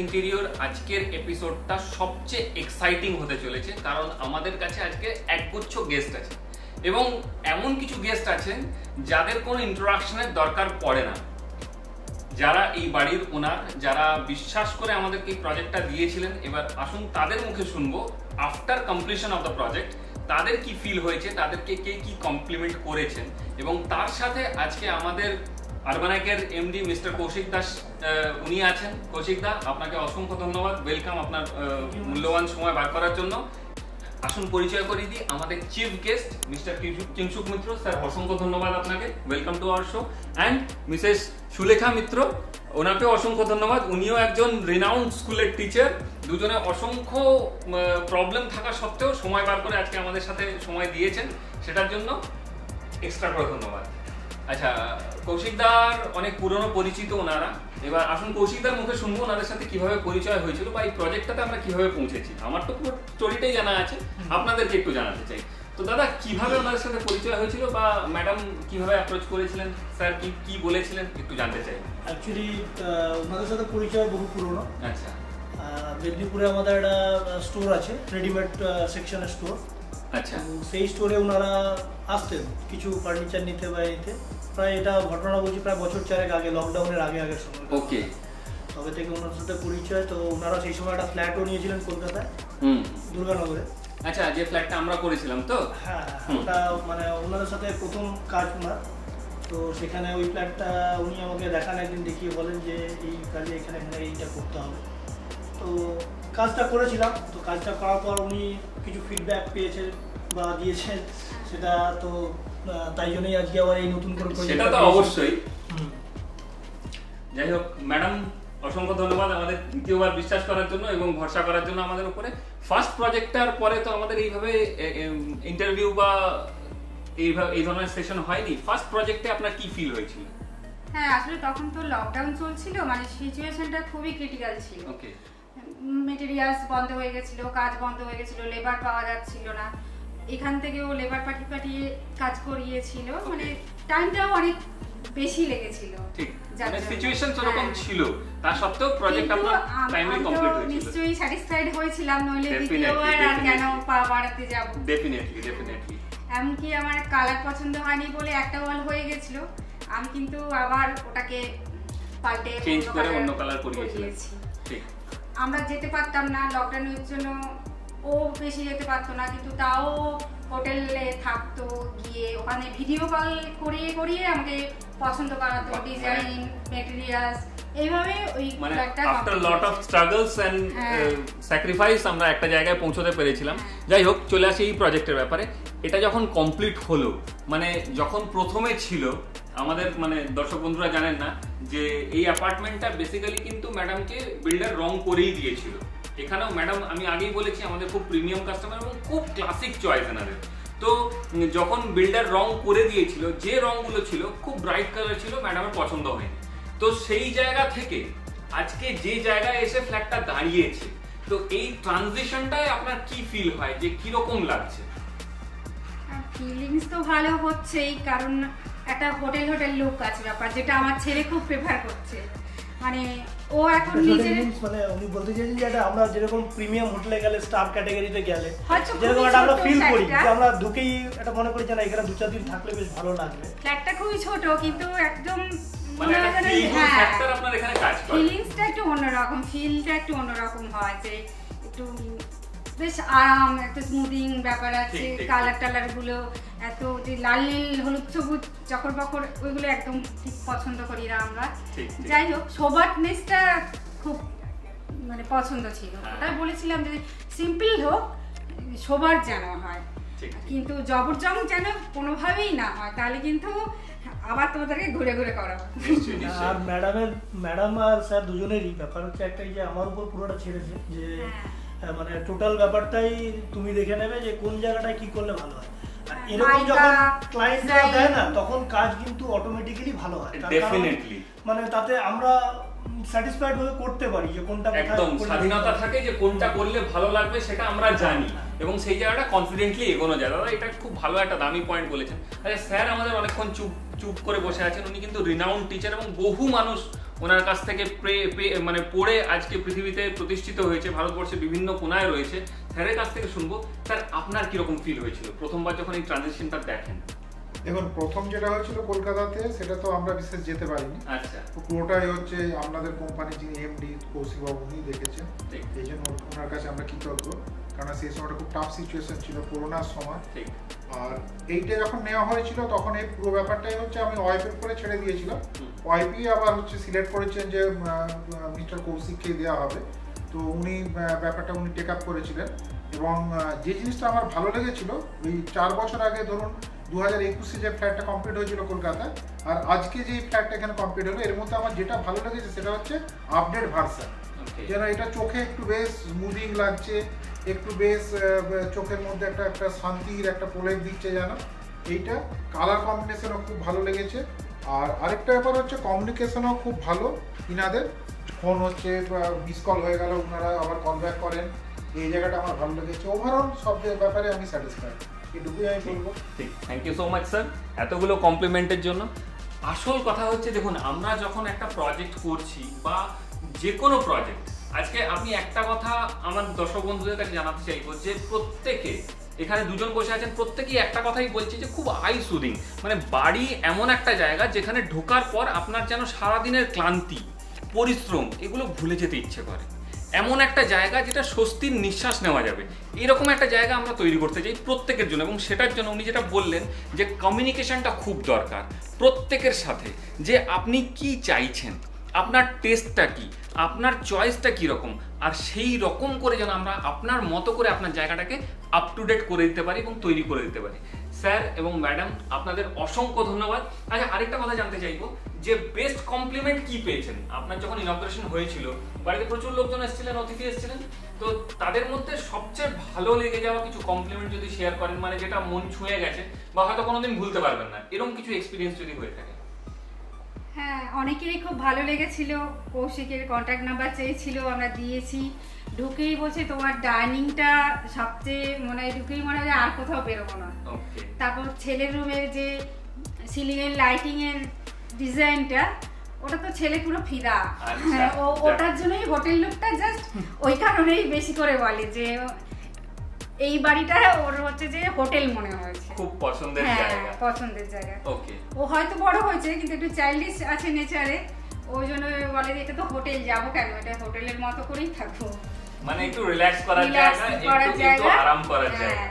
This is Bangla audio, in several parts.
ইন্টেরিয়র আজকের এপিসোডটা সবচেয়ে এক্সাইটিং হতে চলেছে, কারণ আমাদের কাছে আজকে একগুচ্ছ গেস্ট আছে এবং এমন কিছু গেস্ট আছেন যাদের কোনো ইন্ট্রোডাকশনের দরকার পড়ে না, যারা এই বাড়ির ওনার, যারা বিশ্বাস করে আমাদেরকে এই প্রজেক্টটা দিয়েছিলেন। এবার আসুন তাদের মুখে শুনবো after completion of the project তাদের কি ফিল হয়েছে, তাদেরকে কে কি কমপ্লিমেন্ট করেছেন। এবং তার সাথে আজকে আমাদের আরবানাইকের এমডি মিস্টার কৌশিক দাস উনি আছেন। কৌশিক দা, আপনাকে অসংখ্য ধন্যবাদ, ওয়েলকাম আপনার মূল্যবান সময় বার করার জন্য। আসুন পরিচয় করিয়ে দিই, আমাদের chief guest Mr Kingshuk Mitra sir, অসংখ্য ধন্যবাদ আপনাকে, welcome to our show. And Mrs Sulekha Mitra, ওনাকেও অসংখ্য ধন্যবাদ, উনিও একজন রিনাউন্ড স্কুলের টিচার। দুজনে অসংখ্য প্রবলেম থাকা সত্ত্বেও সময় বার করে আজকে আমাদের সাথে সময় দিয়েছেন, সেটার জন্য এক্সট্রা করে ধন্যবাদ। আচ্ছা, কৌশিকদার অনেক পুরনো পরিচিত ওনারা। এবার আসুন কৌশিকদার মুখে শুনবো ওনাদের সাথে কিভাবে পরিচয় হয়েছিল বা এই প্রজেক্টটাতে আমরা কিভাবে পৌঁছেছি। আমার তো পুরো স্টোরিটাই জানা আছে, আপনাদেরকে একটু জানাতে চাই। তো দাদা, কিভাবে ওনাদের সাথে পরিচয় হয়েছিল বা ম্যাডাম কিভাবে অ্যাপ্রোচ করেছিলেন, স্যার কি বলেছিলেন, একটু জানতে চাই। অ্যাকচুয়ালি ওনাদের সাথে পরিচয় বহু পুরনো। আচ্ছা, মেদিনীপুরে আমাদের একটা স্টোর আছে, রেডিমেড সেকশনের স্টোর। আচ্ছা, সেই স্টোরে ওনারা আসতেন কিছু ফার্নিচার নিতে বা নিতে। প্রায় এটা ঘটনা বলছি প্রায় বছর 4 আগে, লকডাউনের আগের সময়। ওকে, তবে থেকে ওনার সাথে পরিচয়। তো ওনারা সেই সময় একটা ফ্ল্যাটও নিয়েছিলেন কলকাতায়, দুর্গানগরে। আচ্ছা, যে ফ্ল্যাটটা আমরা করেছিলাম তো। হ্যাঁ, ওটা মানে ওনাদের সাথে প্রথম কাজ ওনার। তো সেখানে ওই ফ্ল্যাটটা উনি আমাকে দেখান, একদিন দেখিয়ে বলেন যে এই কাজে এখানে এইটা করতে হবে। তো কাজটা করেছিলাম। তো কাজটা করার পর উনি কিছু ফিডব্যাক পেয়েছেন বা দিয়েছেন, সেটা তো তাই জন্যই আজকে আবার এই নতুন করে সেটা তো অবশ্যই। যাই হোক ম্যাডাম, অসংখ্য ধন্যবাদ আমাদের দ্বিতীয়বার বিশ্বাস করার জন্য এবং ভরসা করার জন্য আমাদের উপরে। ফার্স্ট প্রজেক্টটার পরে তো আমাদের এইভাবে ইন্টারভিউ বা এই ধরনের সেশন হয়নি। ফার্স্ট প্রজেক্টে আপনার কি ফিল হয়েছিল? হ্যাঁ, আসলে তখন তো লকডাউন চলছিল, মানে সিচুয়েশনটা খুবই ক্রিটিক্যাল ছিল। ওকে, মেটেরিয়ালস বন্ধ হয়ে গেছিল, কাজ বন্ধ হয়ে গেছিল, লেবার পাওয়া যাচ্ছিল না। এখান থেকেও লেবার পাঠিয়ে কাজ করিয়েছিল, মানে টাইমটাও অনেক বেশি লেগেছিল। ঠিক, মানে সিচুয়েশন যেরকম ছিল তার সত্ত্বেও প্রজেক্ট আপনার টাইমলি কমপ্লিট হয়েছিল। নিশ্চয়ই স্যাটিসফাইড হয়েছিলাম, নইলে দ্বিতীয়বার আর কেন বাড়াতে যাব। ডেফিনেটলি। এমনকি আমার কালার পছন্দ হয়নি বলে একটা ওয়াল হয়ে গেছিল, আমি কিন্তু আবার ওটাকে পাল্টে চেঞ্জ করে অন্য কালার করিয়েছিলাম। ঠিক, আমরা যেতে পারতাম না লকডাউনের জন্য, ও বেশি যেতে পারতো না, কিন্তু তাও হোটেলে থাকতো, গিয়ে ওখানে ভিডিও কল করিয়ে আমাকে পছন্দ করাতো, ডিজাইন, ম্যাটেরিয়ালস, এইভাবে ওই একটা after lot of struggles and sacrifice আমরা একটা জায়গায় পৌঁছতে পেরেছিলাম। যাই হোক, চলে আসি এই প্রজেক্টের ব্যাপারে। এটা যখন কমপ্লিট হলো, মানে যখন প্রথমে ছিল, আমাদের মানে দর্শক বন্ধুরা জানেন না যে এই অ্যাপার্টমেন্টটা বেসিক্যালি কিন্তু ম্যাডামকে বিল্ডার রং করেই দিয়েছিল। এখানেও ম্যাডাম, আমি আগেই বলেছি, আমাদের খুব প্রিমিয়াম কাস্টমার এবং খুব ক্লাসিক চয়েস এনাদের। তো যখন বিল্ডার রং করে দিয়েছিল, যে রংগুলো ছিল খুব ব্রাইট কালার ছিল, ম্যাডামের পছন্দ হয়নি। তো সেই জায়গা থেকে আজকে যে জায়গায় এসে ফ্ল্যাটটা দাঁড়িয়েছে, তো এই ট্রানজিশনটায় আপনার কি ফিল হয়, যে কিরকম লাগছে? ফিলিংস তো ভালো হচ্ছেই, কারণ একটা হোটেল লুক আছে ব্যাপার, যেটা আমার ছেলে খুব প্রেফার করছে। মানে ও এখন নিজের, মানে উনি বলতে চাইছেন যে এটা আমরা যেরকম প্রিমিয়াম হোটেলে গেলে, স্টার ক্যাটাগরিতে গেলে যেরকম একটা আমরা ফিল করি, যে আমরা ঢুকেই এটা মনে করি যে না, এখানে 2-4 দিন থাকলে বেশ ভালো লাগবে। ফ্ল্যাটটা খুবই ছোট, কিন্তু একদম মানে একটা ফিল ফ্যাক্টর আপনার এখানে কাজ করে। ফিলিংসটা একটু অন্যরকম, ফিলটা একটু অন্যরকম হয়, যে একটু বেশ আরাম, একটা স্মুদিং ব্যাপার আছে। কালার গুলো এত যে লাল নীল হলুদ সবুজ চকর বকর, ওইগুলো একদম ঠিক পছন্দ করি না আমরা। যাই হোক, সোবারনেসটা খুব মানে পছন্দ ছিল। ওটাই বলেছিলাম যে সিম্পল হোক, সোবার যেন হয়, কিন্তু জবরজং যেন কোনোভাবেই না হয়, তাহলে কিন্তু আবার তোমাদেরকে ঘুরে করাবো। আর ম্যাডাম আর স্যার দুজনেরই ব্যাপার হচ্ছে একটা, যে আমার উপর পুরোটা ছেড়েছে, যে মানে টোটাল ব্যাপারটাই তুমি দেখে নেবে যে কোন জায়গাটায় কি করলে ভালো হয়। এরকম যখন ক্লায়েন্টরা দেয় না, তখন কাজ কিন্তু অটোমেটিক্যালি ভালো হয়। ডেফিনেটলি, মানে তাতে আমরা স্যাটিসফাইড হয়ে করতে পারি যে কোনটা একদম স্বাধীনতা থাকে যে কোনটা করলে ভালো লাগবে সেটা আমরা জানি এবং সেই জায়গাটা কনফিডেন্টলি এগোনো যায়। দাদা এটা খুব ভালো একটা দামি পয়েন্ট বলেছেন। আচ্ছা স্যার আমাদের অনেকক্ষণ চুপ করে বসে আছেন, উনি কিন্তু রিনাউন্ড টিচার এবং বহু মানুষ ওনার কাছ থেকে মানে পড়ে আজকে পৃথিবীতে প্রতিষ্ঠিত হয়েছে, ভারতবর্ষের বিভিন্ন কোনায় রয়েছে। স্যারের কাছ থেকে শুনবো, স্যার আপনার কিরকম ফিল হয়েছিল প্রথমবার যখন এই ট্রানজিশনটা দেখেন? দেখুন প্রথম যেটা হয়েছিল কলকাতাতে, সেটা তো আমরা বিশেষ যেতে পারিনি। আচ্ছা, পুরোটাই হচ্ছে আপনাদের কোম্পানি যিনি এমডি কৌশিকবাবু উনি দেখেছেন, এই জন্য ওনার কাছে আমরা কৃতজ্ঞ, কারণ সেই সময়টা খুব টাফ সিচুয়েশন ছিল, করোনার সময়। আর এইটা যখন নেওয়া হয়েছিল তখন এই পুরো ব্যাপারটাই হচ্ছে আমি ওয়াইফের উপরে ছেড়ে দিয়েছিলাম। ওয়াইফই আবার হচ্ছে সিলেক্ট করেছেন যে মিস্টার কৌশিককে দেওয়া হবে, তো উনি ব্যাপারটা উনি টেক আপ করেছিলেন। এবং যে জিনিসটা আমার ভালো লেগেছিল, ওই 4 বছর আগে ধরুন 2021-এ যে ফ্ল্যাটটা কমপ্লিট হয়েছিল কলকাতায়, আর আজকে যে ফ্ল্যাটটা এখানে কমপ্লিট হলো, এর মধ্যে আমার যেটা ভালো লেগেছে সেটা হচ্ছে আপডেট ভার্সন। যেন এটা চোখে একটু বেশ স্মুদিং লাগছে, একটু বেশ চোখের মধ্যে একটা শান্তির একটা প্রলেপ দিচ্ছে যেন। এইটা কালার কম্বিনেশনও খুব ভালো লেগেছে। আর আরেকটা ব্যাপার হচ্ছে কমিউনিকেশনও খুব ভালো, ইনাদের ফোন হচ্ছে মিস কল হয়ে গেল ওনারা আবার কল ব্যাক করেন, এই জায়গাটা আমার ভালো লেগেছে। ওভারঅল সব ব্যাপারে আমি স্যাটিসফাইড, এটুকুই আমি বলবো। ঠিক, thank you so much sir এতগুলো কমপ্লিমেন্টের জন্য। আসল কথা হচ্ছে দেখুন, আমরা যখন একটা প্রজেক্ট করছি বা যে কোনো প্রজেক্ট, আজকে আপনি একটা কথা আমার দর্শক বন্ধুদের কাছে জানাতে চাইবো যে প্রত্যেকে এখানে দুজন বসে আছেন, প্রত্যেকেই একটা কথাই বলছি যে খুব আই সুদিং, মানে বাড়ি এমন একটা জায়গা যেখানে ঢোকার পর আপনার যেন সারাদিনের ক্লান্তি, পরিশ্রম এগুলো ভুলে যেতে ইচ্ছে করে। এমন একটা জায়গা যেটা স্বস্তির নিঃশ্বাস নেওয়া যাবে, এরকম একটা জায়গা আমরা তৈরি করতে চাই প্রত্যেকের জন্য। এবং সেটার জন্য উনি যেটা বললেন যে কমিউনিকেশনটা খুব দরকার প্রত্যেকের সাথে, যে আপনি কি চাইছেন, আপনার টেস্টটা কি, আপনার চয়েসটা কীরকম, আর সেই রকম করে যেন আমরা আপনার মতো করে আপনার জায়গাটাকে আপ টু ডেট করে দিতে পারি এবং তৈরি করে দিতে পারি। স্যার এবং ম্যাডাম আপনাদের অসংখ্য ধন্যবাদ। আচ্ছা আরেকটা কথা জানতে চাইবো যে বেস্ট কমপ্লিমেন্ট কি পেয়েছেন? আপনার যখন ইনঅপারেশন হয়েছিল বাড়িতে প্রচুর লোকজন এসেছিলেন, অতিথি এসেছিলেন, তো তাদের মধ্যে সবচেয়ে ভালো লেগে যাওয়া কিছু কমপ্লিমেন্ট যদি শেয়ার করেন, মানে যেটা মন ছুঁয়ে গেছে বা হয়তো কোনোদিন ভুলতে পারবেন না, এরকম কিছু এক্সপিরিয়েন্স যদি হয়ে থাকে। হ্যাঁ, অনেকেরই খুব ভালো লেগেছিল। কৌশিকের কন্ট্যাক্ট নাম্বার চেয়েছিল, আমরা দিয়েছি। ঢুকেই বলছে তোমার ডাইনিংটা সবচেয়ে ঢুকেই মনে হয় আর কোথাও বেরোবো না। তারপর ছেলের রুমের যে সিলিং এর লাইটিং এর ডিজাইনটা, ওটা তো ছেলে পুরো ফিদা। ওটার জন্যই হোটেল লুকটা জাস্ট ওই কারণেই বেশি করে বলে যে এই বাড়িটা ওর হচ্ছে যে হোটেল মনে হয়েছে, খুব পছন্দের জায়গা। পছন্দের জায়গা। ওকে, ও হয়তো বড় হয়েছে কিন্তু একটু চাইল্ডিশ আছে নেচারে, ওই জন্য বলে যে এটা তো হোটেল, যাবো কেন, এটা হোটেলের মতো করেই থাকবো, মানে একটু রিল্যাক্স করার জায়গা, একটু আরাম করার জায়গা।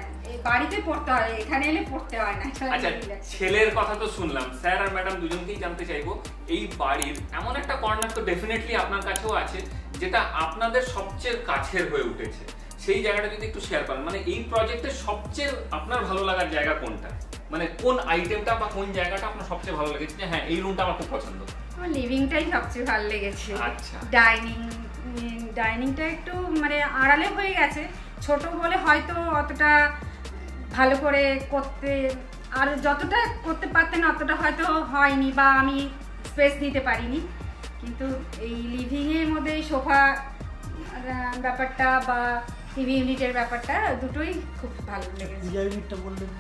বাড়িতে পড়তে হয়, এখানে এলে পড়তে হয় না। আচ্ছা, ছেলের কথা তো শুনলাম, স্যার আর ম্যাডাম দুজনকেই জানতে চাইবো এই বাড়ির এমন একটা কর্নার তো ডেফিনেটলি আপনার কাছেও আছে যেটা আপনাদের সবচেয়ে কাছের হয়ে উঠেছে, সেই জায়গাটা যদি একটু শেয়ার করেন। মানে এই প্রজেক্টের সবচেয়ে আপনার ভালো লাগার জায়গা কোনটা, মানে কোন আইটেমটা বা কোন জায়গাটা আপনার সবচেয়ে ভালো লেগেছে যে হ্যাঁ এই রুমটা আমার খুব পছন্দ? আমার লিভিংটাই সবচেয়ে ভালো লেগেছে। আচ্ছা, ডাইনিংটা একটু আড়ালে হয়ে গেছে, ছোট বলে হয়তো অতটা ভালো করে করতে, আর যতটা করতে পারতেন অতটা হয়তো হয়নি বা আমি স্পেস দিতে পারিনি। কিন্তু এই লিভিং এর মধ্যে সোফা ব্যাপারটা বা টিভি ইউনিটের ব্যাপারটা দুটোই খুব ভালো লেগেছে।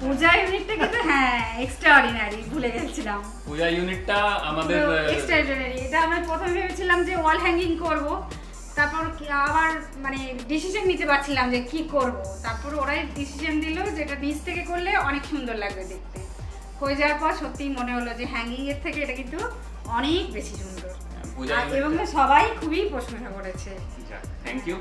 পূজা ইউনিটটা কিন্তু হ্যাঁ এক্সট্রাঅর্ডিনারি, ভুলে গেছিলাম। পূজা ইউনিটটা আমাদের এক্সট্রাঅর্ডিনারি। এটা আমরা প্রথমে ভেবেছিলাম যে ওয়াল হ্যাঙ্গিং করব, তারপর আবার ডিসিশন নিতে পারছিলাম যে কি করব, তারপর ওরাই ডিসিশন দিল যেটা নিচ থেকে করলে অনেক সুন্দর লাগবে দেখতে। হয়ে যাওয়ার পর সত্যিই মনে হলো যে হ্যাঙ্গিং এর থেকে এটা কিন্তু অনেক বেশি সুন্দর, এবং সবাই খুবই প্রশংসা করেছে। Thank you.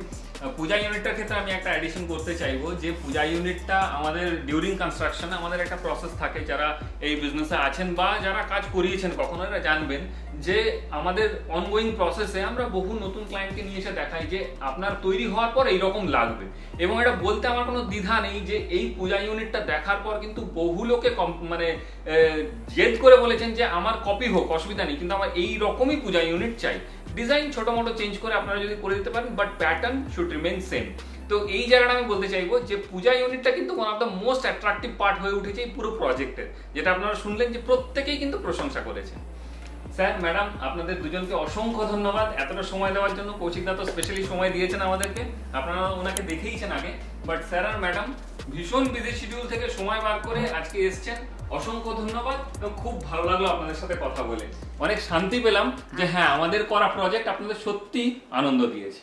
পূজা ইউনিটটার ক্ষেত্রে আমি একটা অ্যাডিশন করতে চাইবো যে পূজা ইউনিটটা আমাদের ডিউরিং কনস্ট্রাকশন আমাদের একটা প্রসেস থাকে, যারা এই বিজনেসে আছেন বা যারা কাজ করিয়েছেন কখনো এরা জানবেন যে আমাদের অনগোয়িং প্রসেসে আমরা বহু নতুন ক্লায়েন্টকে নিয়ে এসে দেখাই যে আপনার তৈরি হওয়ার পর এইরকম লাগবে, এবং এটা বলতে আমার কোনো দ্বিধা নেই যে এই পূজা ইউনিটটা দেখার পর কিন্তু বহু লোকে জেদ করে বলেছেন যে আমার কপি হোক অসুবিধা নেই, কিন্তু আমার এই রকমই পূজা ইউনিট চাই। ডিজাইন ছোট মোটো চেঞ্জ করে আপনারা যদি করে দিতে পারেন, but pattern should remain same. তো এই জায়গাটা আমি বলতে চাইবো যে পূজা ইউনিটটা কিন্তু one of the most attractive part হয়ে উঠেছে এই পুরো প্রজেক্টের, যেটা আপনারা শুনলেন যে প্রত্যেকেই কিন্তু প্রশংসা করেছেন। স্যার ম্যাডাম আপনাদের দুজনকে অসংখ্য ধন্যবাদ এতটা সময় দেওয়ার জন্য। কৌশিকদা তো স্পেশালি সময় দিয়েছেন আমাদেরকে, আপনারা ওনাকে দেখেইছেন আগে, বাট স্যার আর ম্যাডাম ভীষণ বিজি শিডিউল থেকে সময় বার করে আজকে এসেছেন, অসংখ্য ধন্যবাদ। এবং খুব ভালো লাগলো আপনাদের সাথে কথা বলে, অনেক শান্তি পেলাম যে হ্যাঁ আমাদের করা প্রজেক্ট আপনাদের সত্যি আনন্দ দিয়েছে।